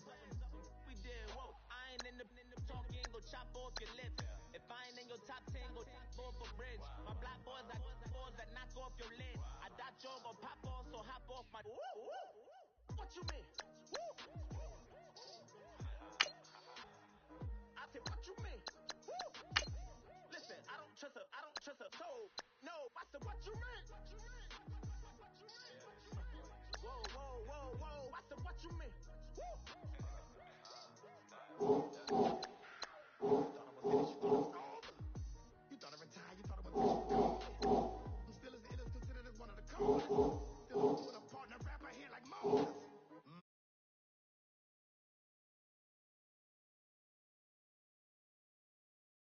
we did, whoa. I ain't in the talking, go chop off your lips. If I ain't in your top 10, go top off a bridge. My black boys got boys that knock off your lid. I doubt y'all gon' pop off, so hop off my. What you mean? Woo! I said, what you mean? Woo! Listen, I don't trust her soul. No, I said, what you mean? Whoa. I said, what you mean? Woo!